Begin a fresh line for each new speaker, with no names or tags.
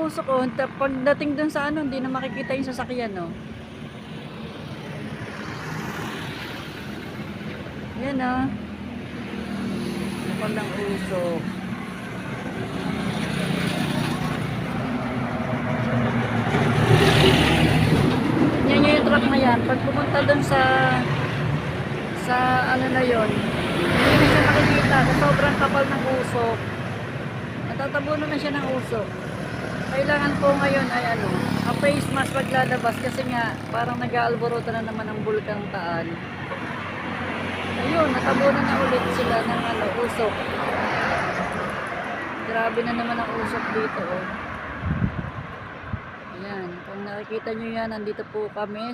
usok oh. Pagdating dun sa ano, hindi na makikita yung sasakyan oh. Yan oh. Kapal ng usok. Yan yung truck na yan. Pag pumunta dun sa ano na yon, hindi na siya makikita sa sobrang kapal ng usok. Natatabunan na siya ng usok. Kailangan po ngayon ay ano, face mask paglalabas kasi nga parang nag-aalboroto na naman ang bulkang Taal. Ayun, natabunan na ulit sila ng ano, usok. Grabe na naman ang usok dito oh. Ayan, kung nakikita nyo yan, nandito po kami